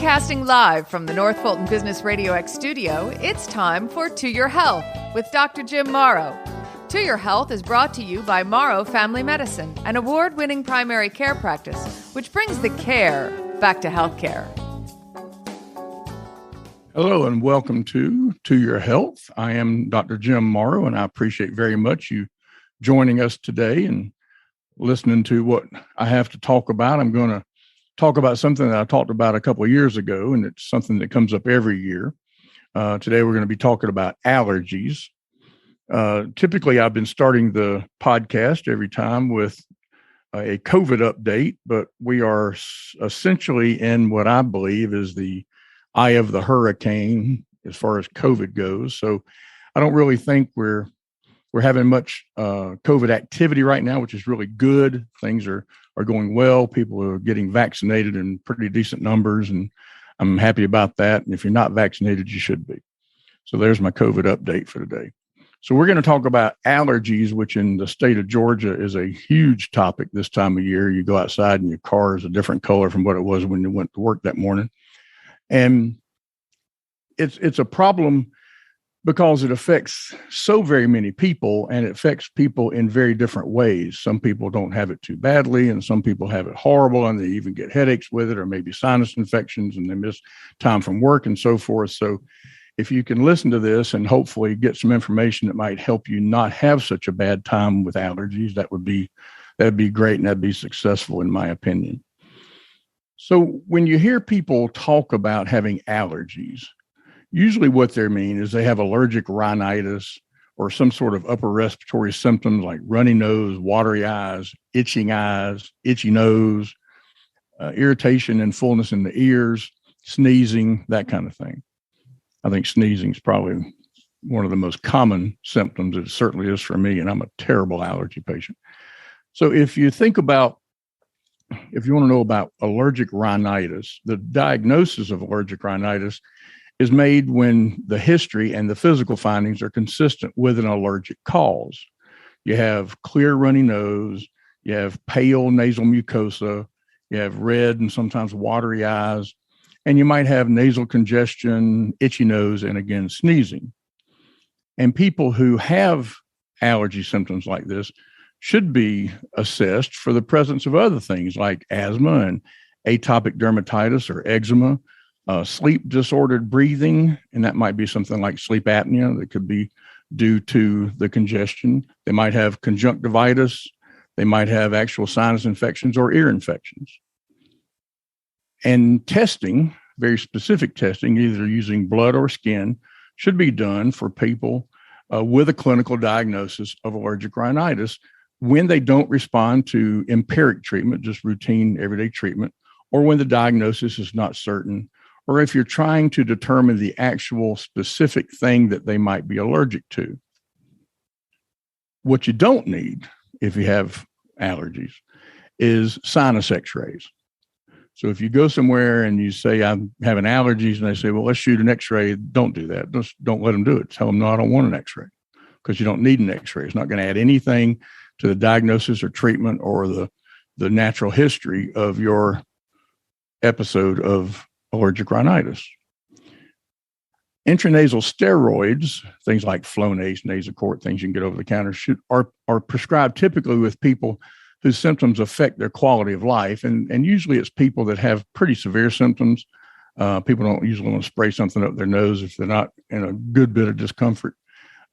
Broadcasting live from the North Fulton Business RadioX studio, it's time for To Your Health with Dr. Jim Morrow. To Your Health is brought to you by Morrow Family Medicine, an award-winning primary care practice, which brings the care back to healthcare. Hello and welcome to Your Health. I am Dr. Jim Morrow, and I appreciate very much you joining us today and listening to what I have to talk about. I'm going to talk about something that I talked about a couple of years ago, and it's something that comes up every year. Today, we're going to be talking about allergies. Typically, I've been starting the podcast every time with a COVID update, but we are essentially in what I believe is the eye of the hurricane as far as COVID goes. So I don't really think we're having much COVID activity right now, which is really good. Things are going well. People are getting vaccinated in pretty decent numbers, and I'm happy about that. And if you're not vaccinated, you should be. So there's my COVID update for today. So we're going to talk about allergies, which in the state of Georgia is a huge topic this time of year. You go outside and your car is a different color from what it was when you went to work that morning. And it's a problem because it affects so very many people, and it affects people in very different ways. Some people don't have it too badly, and some people have it horrible, and they even get headaches with it, or maybe sinus infections, and they miss time from work and so forth. So if you can listen to this and hopefully get some information that might help you not have such a bad time with allergies, that'd be great, and that'd be successful in my opinion. So when you hear people talk about having allergies, usually what they mean is they have allergic rhinitis or some sort of upper respiratory symptoms like runny nose, watery eyes, itchy nose, irritation and fullness in the ears, sneezing, that kind of thing. I think sneezing is probably one of the most common symptoms. It certainly is for me, and I'm a terrible allergy patient. So if you want to know about allergic rhinitis, the diagnosis of allergic rhinitis is made when the history and the physical findings are consistent with an allergic cause. You have clear runny nose, you have pale nasal mucosa, you have red and sometimes watery eyes, and you might have nasal congestion, itchy nose, and again, sneezing. And people who have allergy symptoms like this should be assessed for the presence of other things like asthma and atopic dermatitis or eczema, sleep disordered breathing, and that might be something like sleep apnea that could be due to the congestion. They might have conjunctivitis. They might have actual sinus infections or ear infections. And testing, very specific testing, either using blood or skin, should be done for people with a clinical diagnosis of allergic rhinitis when they don't respond to empiric treatment, just routine everyday treatment, or when the diagnosis is not certain, or if you're trying to determine the actual specific thing that they might be allergic to. What you don't need if you have allergies is sinus X-Rays. So if you go somewhere and you say, I'm having allergies, and they say, well, let's shoot an X-ray, don't do that. Just don't let them do it. Tell them, no, I don't want an X-ray, because you don't need an X-ray. It's not going to add anything to the diagnosis or treatment or the natural history of your episode of allergic rhinitis. Intranasal steroids, things like Flonase, Nasacort, things you can get over the counter, are prescribed typically with people whose symptoms affect their quality of life. And usually it's people that have pretty severe symptoms. People don't usually want to spray something up their nose if they're not in a good bit of discomfort.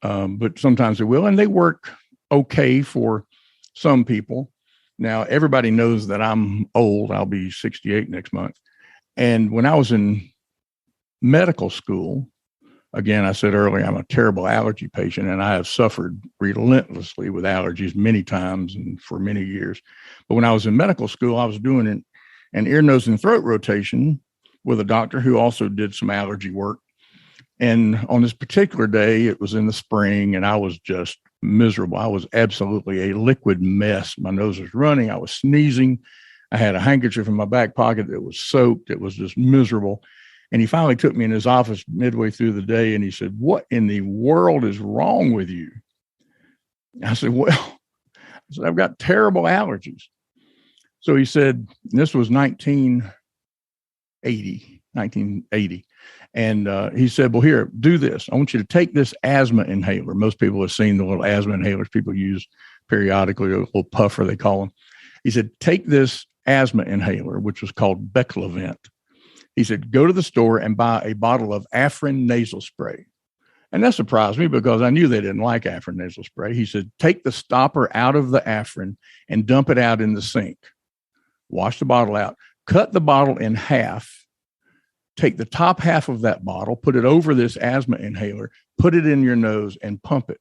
But sometimes they will, and they work okay for some people. Now, everybody knows that I'm old. I'll be 68 next month. And when I was in medical school, again, I said earlier, I'm a terrible allergy patient, and I have suffered relentlessly with allergies many times and for many years. But when I was in medical school, I was doing an ear, nose, and throat rotation with a doctor who also did some allergy work. And on this particular day, it was in the spring, and I was just miserable. I was absolutely a liquid mess. My nose was running. I was sneezing. I had a handkerchief in my back pocket that was soaked. It was just miserable. And he finally took me in his office midway through the day, and he said, "What in the world is wrong with you?" I said, "Well," I've got terrible allergies. So he said, and this was 1980. 1980. And he said, well, here, do this. I want you to take this asthma inhaler. Most people have seen the little asthma inhalers people use periodically, a little puffer, they call them. He said, take this asthma inhaler, which was called Beclovent. He said, go to the store and buy a bottle of Afrin nasal spray. And that surprised me because I knew they didn't like Afrin nasal spray. He said, take the stopper out of the Afrin and dump it out in the sink. Wash the bottle out, cut the bottle in half, take the top half of that bottle, put it over this asthma inhaler, put it in your nose and pump it.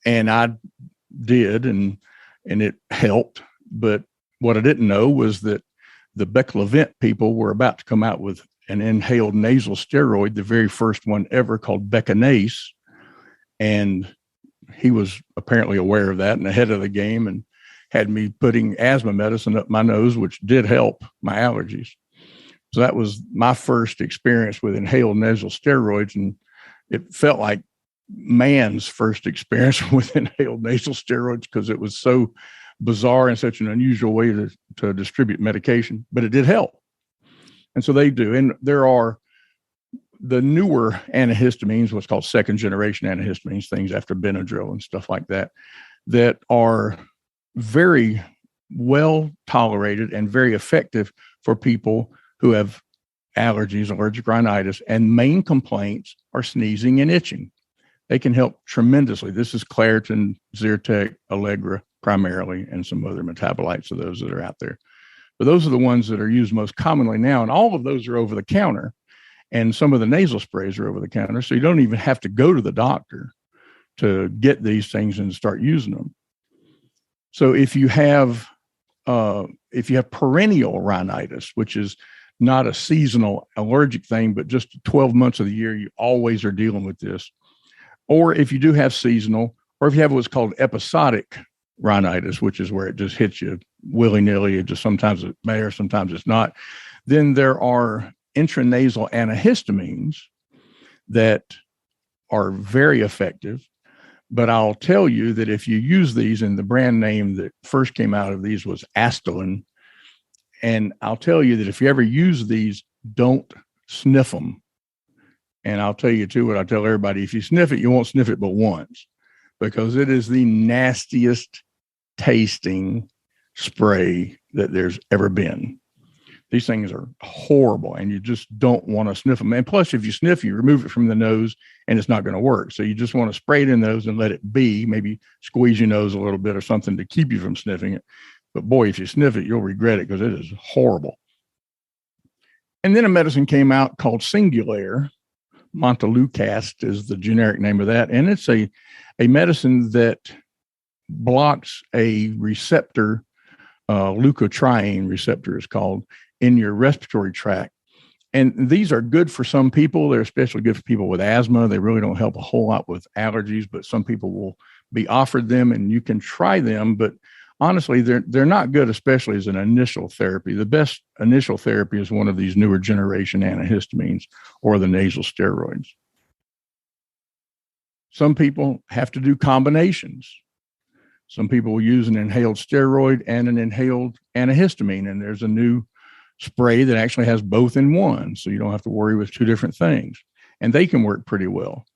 And I did, and it helped. But what I didn't know was that the Beclovent people were about to come out with an inhaled nasal steroid, the very first one ever, called Becanase. And he was apparently aware of that and ahead of the game and had me putting asthma medicine up my nose, which did help my allergies. So that was my first experience with inhaled nasal steroids. And it felt like man's first experience with inhaled nasal steroids because it was so bizarre and such an unusual way to distribute medication, but it did help. And so they do. And there are the newer antihistamines, what's called second generation antihistamines, things after Benadryl and stuff like that, that are very well tolerated and very effective for people who have allergies, allergic rhinitis, and main complaints are sneezing and itching. They can help tremendously. This is Claritin, Zyrtec, Allegra primarily, and some other metabolites of those that are out there. But those are the ones that are used most commonly now. And all of those are over the counter. And some of the nasal sprays are over the counter. So you don't even have to go to the doctor to get these things and start using them. So if you have perennial rhinitis, which is not a seasonal allergic thing, but just 12 months of the year, you always are dealing with this. Or if you do have seasonal, or if you have what's called episodic rhinitis, which is where it just hits you willy-nilly, it just sometimes it's there, sometimes it's not, then there are intranasal antihistamines that are very effective. But I'll tell you that if you use these, and the brand name that first came out of these was Astelin, and I'll tell you that if you ever use these, don't sniff them. And I'll tell you too, what I tell everybody, if you sniff it, you won't sniff it but once, because it is the nastiest tasting spray that there's ever been. These things are horrible, and you just don't want to sniff them. And plus, if you sniff, you remove it from the nose, and it's not going to work. So you just want to spray it in the nose and let it be, maybe squeeze your nose a little bit or something to keep you from sniffing it. But boy, if you sniff it, you'll regret it because it is horrible. And then a medicine came out called Singulair. Montelukast is the generic name of that. And it's a medicine that blocks a receptor, leukotriene receptor is called, in your respiratory tract. And these are good for some people. They're especially good for people with asthma. They really don't help a whole lot with allergies, but some people will be offered them and you can try them. But honestly, they're not good, especially as an initial therapy. The best initial therapy is one of these newer generation antihistamines or the nasal steroids. Some people have to do combinations. Some people will use an inhaled steroid and an inhaled antihistamine, and there's a new spray that actually has both in one, so you don't have to worry with two different things. And they can work pretty well.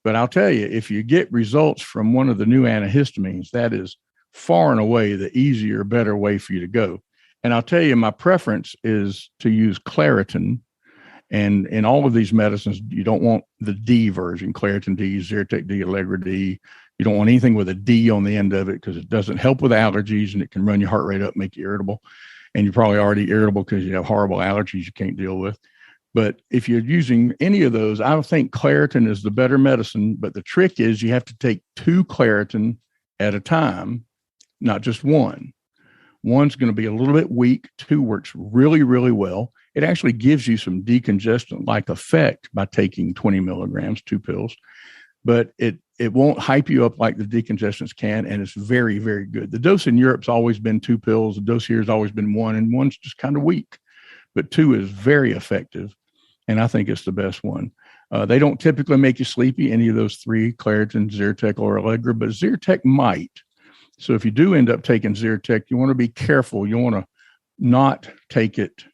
But I'll tell you, if you get results from one of the new antihistamines, that is far and away the easier, better way for you to go. And I'll tell you, my preference is to use Claritin. And in all of these medicines, you don't want the D version, Claritin D, Zyrtec D, Allegra D. You don't want anything with a D on the end of it because it doesn't help with allergies and it can run your heart rate up, make you irritable. And you're probably already irritable because you have horrible allergies you can't deal with. But if you're using any of those, I don't think Claritin is the better medicine. But the trick is you have to take 2 Claritin at a time, not just one. One's going to be a little bit weak. 2 works really, really well. It actually gives you some decongestant-like effect by taking 20 milligrams, 2 pills. But it won't hype you up like the decongestants can, and it's very, very good. The dose in Europe's always been 2 pills. The dose here has always been 1, and 1's just kind of weak. But 2 is very effective, and I think it's the best one. They don't typically make you sleepy, any of those 3, Claritin, Zyrtec, or Allegra, but Zyrtec might. So if you do end up taking Zyrtec, you want to be careful. You want to not take it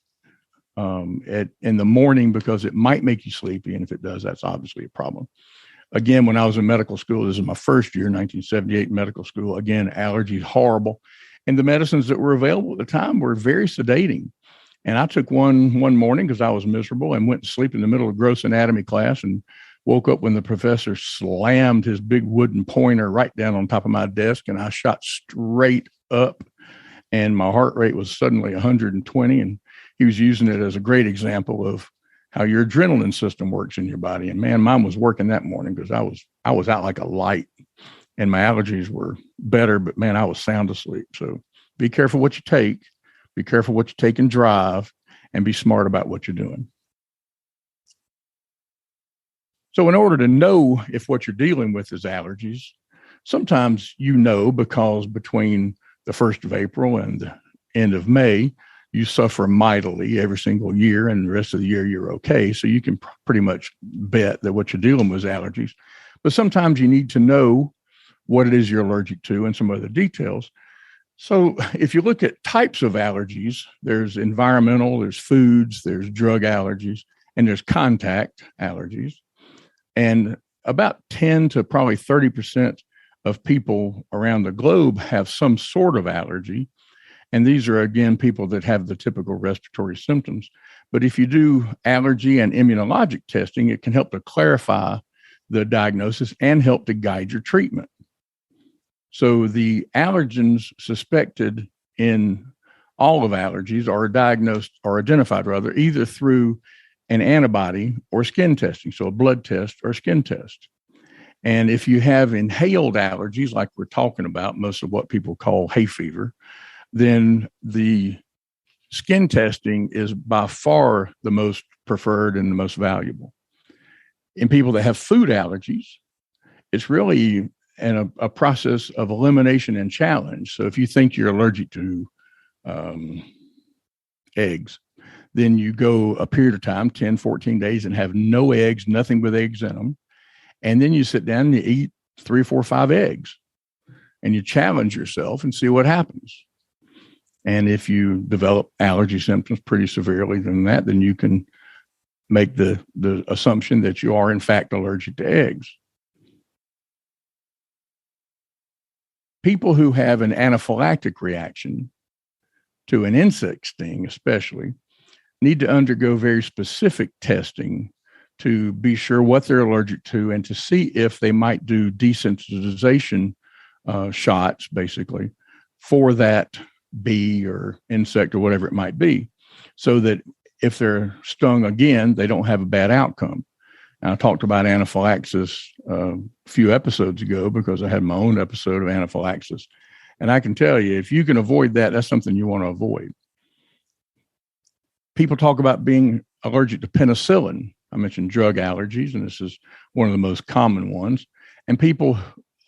in the morning because it might make you sleepy. And if it does, that's obviously a problem. Again, when I was in medical school, this is my first year, 1978 medical school. Again, allergies, horrible. And the medicines that were available at the time were very sedating. And I took one morning because I was miserable and went to sleep in the middle of gross anatomy class and woke up when the professor slammed his big wooden pointer right down on top of my desk. And I shot straight up and my heart rate was suddenly 120. And he was using it as a great example of how your adrenaline system works in your body. And man, mine was working that morning because I was out like a light and my allergies were better, but man, I was sound asleep. So be careful what you take, be careful what you take and drive, and be smart about what you're doing. So in order to know if what you're dealing with is allergies, sometimes you know because between the 1st of April and the end of May, you suffer mightily every single year, and the rest of the year you're okay. So you can pretty much bet that what you're dealing with is allergies. But sometimes you need to know what it is you're allergic to and some other details. So if you look at types of allergies, there's environmental, there's foods, there's drug allergies, and there's contact allergies. And about 10 to probably 30% of people around the globe have some sort of allergy. And these are, again, people that have the typical respiratory symptoms. But if you do allergy and immunologic testing, it can help to clarify the diagnosis and help to guide your treatment. So the allergens suspected in all of allergies are diagnosed or identified rather, either through an antibody or skin testing. So a blood test or skin test. And if you have inhaled allergies, like we're talking about, most of what people call hay fever, then the skin testing is by far the most preferred and the most valuable. In people that have food allergies, it's really a process of elimination and challenge. So if you think you're allergic to eggs, then you go a period of time, 10, 14 days, and have no eggs, nothing with eggs in them. And then you sit down and you eat 3, 4, 5 eggs, and you challenge yourself and see what happens. And if you develop allergy symptoms pretty severely than that, then you can make the assumption that you are in fact allergic to eggs. People who have an anaphylactic reaction to an insect sting especially need to undergo very specific testing to be sure what they're allergic to and to see if they might do desensitization shots, basically, for that bee or insect or whatever it might be, so that if they're stung again, they don't have a bad outcome. And I talked about anaphylaxis a few episodes ago because I had my own episode of anaphylaxis. And I can tell you, if you can avoid that, that's something you want to avoid. People talk about being allergic to penicillin. I mentioned drug allergies, and this is one of the most common ones. And people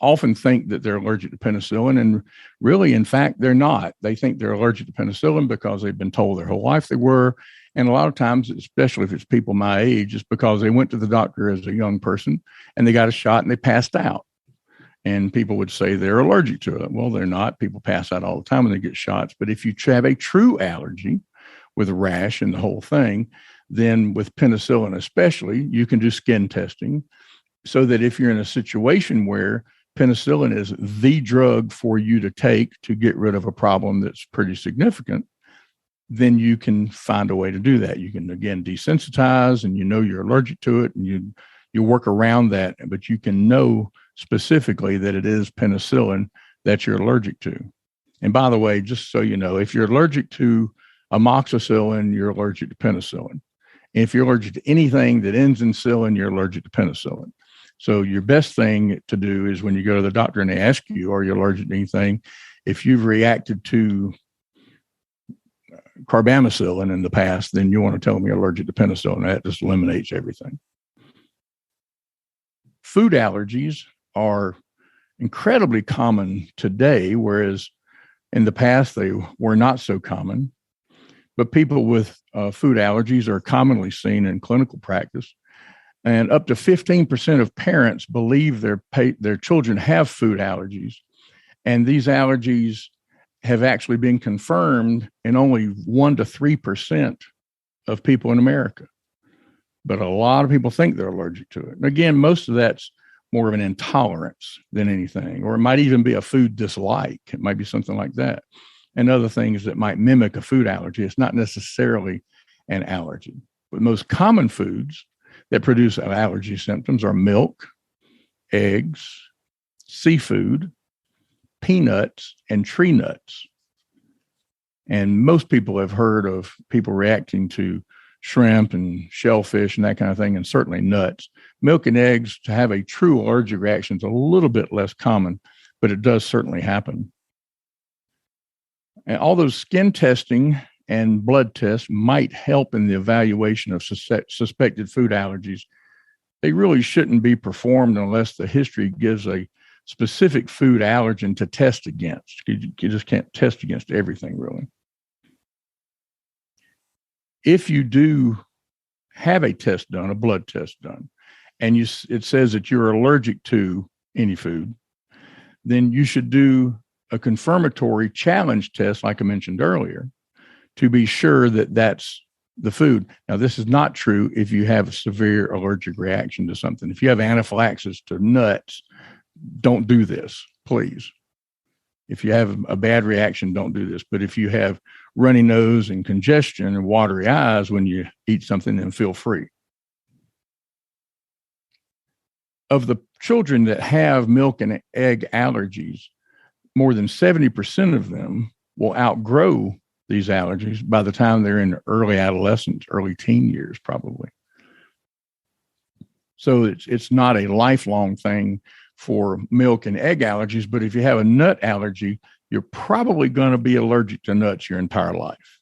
often think that they're allergic to penicillin, and really, in fact, they're not. They think they're allergic to penicillin because they've been told their whole life they were. And a lot of times, especially if it's people my age, it's because they went to the doctor as a young person and they got a shot and they passed out. And people would say they're allergic to it. Well, they're not. People pass out all the time when they get shots. But if you have a true allergy with a rash and the whole thing, then with penicillin especially, you can do skin testing so that if you're in a situation where penicillin is the drug for you to take to get rid of a problem that's pretty significant, then you can find a way to do that. You can, again, desensitize, and you know you're allergic to it, and you work around that, but you can know specifically that it is penicillin that you're allergic to. And by the way, just so you know, if you're allergic to amoxicillin, you're allergic to penicillin. And if you're allergic to anything that ends in cillin, you're allergic to penicillin. So your best thing to do is when you go to the doctor and they ask you, are you allergic to anything? If you've reacted to carbamazepine in the past, then you want to tell them you're allergic to penicillin. That just eliminates everything. Food allergies are incredibly common today, whereas in the past they were not so common. But people with food allergies are commonly seen in clinical practice. And up to 15% of parents believe their children have food allergies. And these allergies have actually been confirmed in only 1 to 3% of people in America. But a lot of people think they're allergic to it. And again, most of that's more of an intolerance than anything, or it might even be a food dislike. It might be something like that. And other things that might mimic a food allergy. It's not necessarily an allergy. But most common foods that produce allergy symptoms are milk, eggs, seafood, peanuts, and tree nuts. And most people have heard of people reacting to shrimp and shellfish and that kind of thing, and certainly nuts. Milk and eggs, to have a true allergic reaction, is a little bit less common, but it does certainly happen. And all those skin testing and blood tests might help in the evaluation of suspected food allergies. They really shouldn't be performed unless the history gives a specific food allergen to test against. You just can't test against everything, really. If you do have a test done, a blood test done, and it says that you're allergic to any food, then you should do a confirmatory challenge test, like I mentioned earlier, to be sure that that's the food. Now, this is not true if you have a severe allergic reaction to something. If you have anaphylaxis to nuts, don't do this, please. If you have a bad reaction, don't do this. But if you have runny nose and congestion and watery eyes when you eat something, then feel free. Of the children that have milk and egg allergies, more than 70% of them will outgrow these allergies by the time they're in early adolescence, early teen years, probably. So it's not a lifelong thing for milk and egg allergies, but if you have a nut allergy, you're probably going to be allergic to nuts your entire life.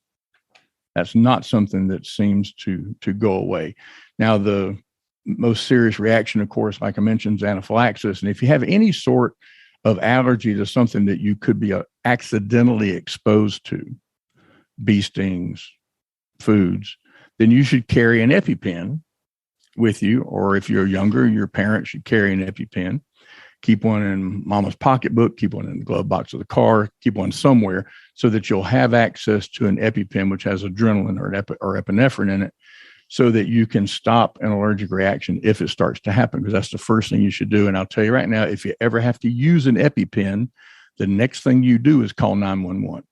That's not something that seems to go away. Now, the most serious reaction, of course, like I mentioned, is anaphylaxis. And if you have any sort of allergy to something that you could be accidentally exposed to, bee stings, foods, then you should carry an EpiPen with you. Or if you're younger, your parents should carry an EpiPen. Keep one in mama's pocketbook, keep one in the glove box of the car, keep one somewhere so that you'll have access to an EpiPen, which has adrenaline or epinephrine in it, so that you can stop an allergic reaction if it starts to happen, because that's the first thing you should do. And I'll tell you right now, if you ever have to use an EpiPen, the next thing you do is call 911.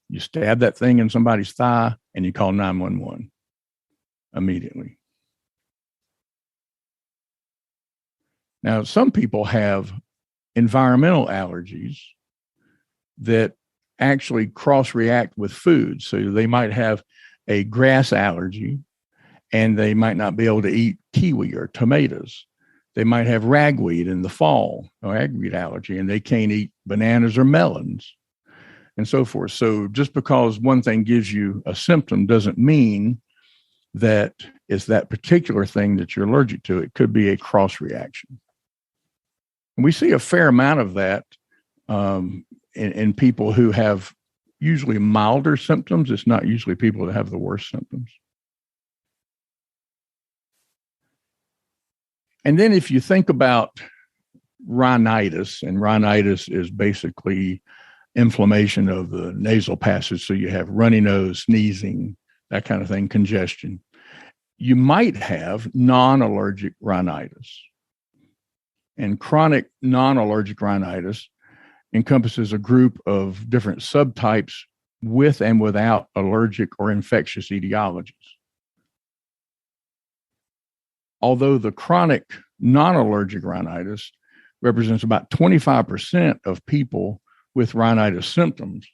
You stab that thing in somebody's thigh and you call 911 immediately. Now, some people have environmental allergies that actually cross-react with food. So they might have a grass allergy and they might not be able to eat kiwi or tomatoes. They might have ragweed in the fall, or ragweed allergy, and they can't eat bananas or melons and so forth. So just because one thing gives you a symptom doesn't mean that it's that particular thing that you're allergic to. It could be a cross-reaction. We see a fair amount of that in people who have usually milder symptoms. It's not usually people that have the worst symptoms. And then if you think about rhinitis, and rhinitis is basically inflammation of the nasal passage. So you have runny nose, sneezing, that kind of thing, congestion. You might have non-allergic rhinitis. And chronic non-allergic rhinitis encompasses a group of different subtypes with and without allergic or infectious etiologies. Although the chronic non-allergic rhinitis represents about 25% of people with rhinitis symptoms,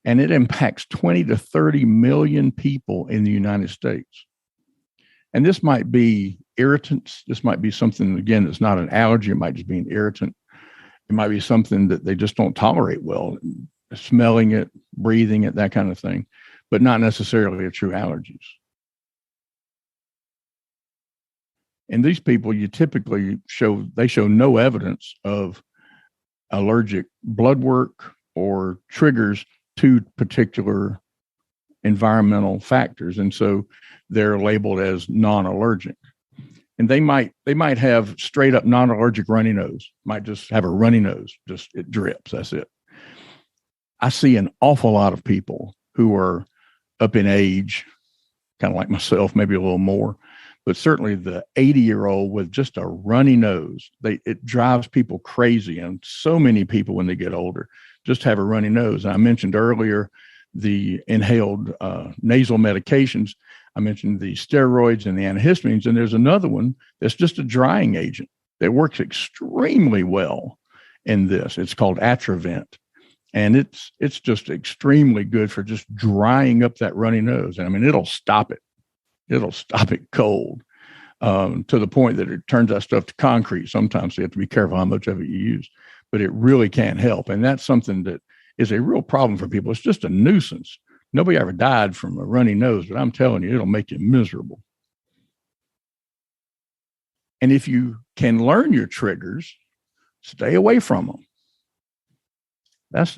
and it impacts 20 to 30 million people in the United States. And this might be irritants. This might be something, again, that's not an allergy. It might just be an irritant. It might be something that they just don't tolerate well, smelling it, breathing it, that kind of thing, but not necessarily a true allergies. And these people, you typically show no evidence of allergic blood work or triggers to particular environmental factors. And so they're labeled as non-allergic. And they might have straight up non-allergic runny nose, might just have a runny nose, just it drips, that's it. I see an awful lot of people who are up in age, kind of like myself, maybe a little more, but certainly the 80-year-old with just a runny nose, it drives people crazy. And so many people when they get older just have a runny nose. And I mentioned earlier the inhaled nasal medications. I mentioned the steroids and the antihistamines, and there's another one that's just a drying agent that works extremely well in this. It's called Atrovent, and it's just extremely good for just drying up that runny nose. And I mean, it'll stop it. It'll stop it cold to the point that it turns that stuff to concrete. Sometimes you have to be careful how much of it you use, but it really can help. And that's something that is a real problem for people. It's just a nuisance. Nobody ever died from a runny nose, but I'm telling you, it'll make you miserable. And if you can learn your triggers, stay away from them.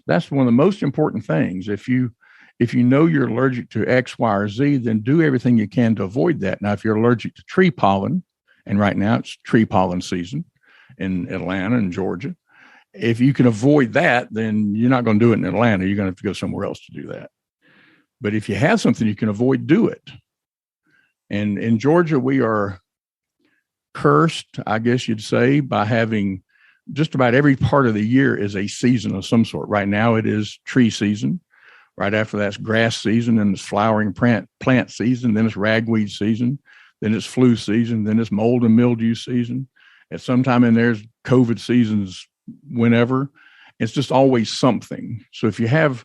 That's one of the most important things. If you know you're allergic to X, Y, or Z, then do everything you can to avoid that. Now, if you're allergic to tree pollen, and right now it's tree pollen season in Atlanta and Georgia, if you can avoid that, then you're not going to do it in Atlanta. You're going to have to go somewhere else to do that. But if you have something you can avoid, do it. And in Georgia, we are cursed, I guess you'd say, by having just about every part of the year is a season of some sort. Right now it is tree season. Right after that's grass season, and it's flowering plant season. Then it's ragweed season. Then it's flu season. Then it's mold and mildew season. At some time in there's COVID seasons whenever. It's just always something. So if you have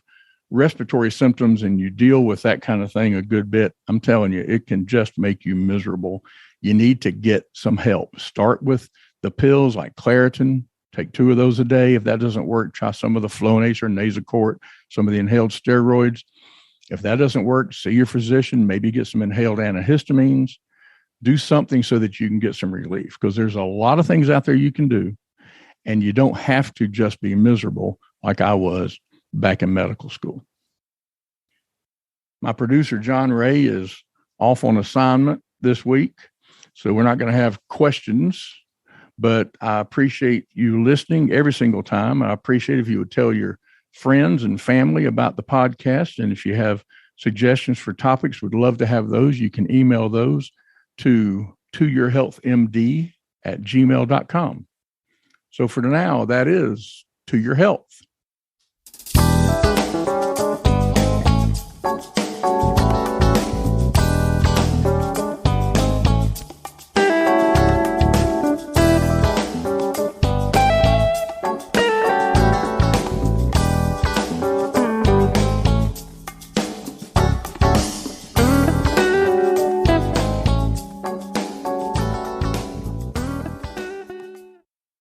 respiratory symptoms and you deal with that kind of thing a good bit, I'm telling you, it can just make you miserable. You need to get some help. Start with the pills like Claritin. Take 2 of those a day. If that doesn't work, try some of the Flonase or Nasacort, some of the inhaled steroids. If that doesn't work, see your physician, maybe get some inhaled antihistamines. Do something so that you can get some relief, because there's a lot of things out there you can do, and you don't have to just be miserable like I was back in medical school. My producer, John Ray, is off on assignment this week, so we're not going to have questions. But I appreciate you listening every single time. I appreciate if you would tell your friends and family about the podcast. And if you have suggestions for topics, we'd love to have those. You can email those to yourhealthmd@gmail.com. So for now, that is To Your Health.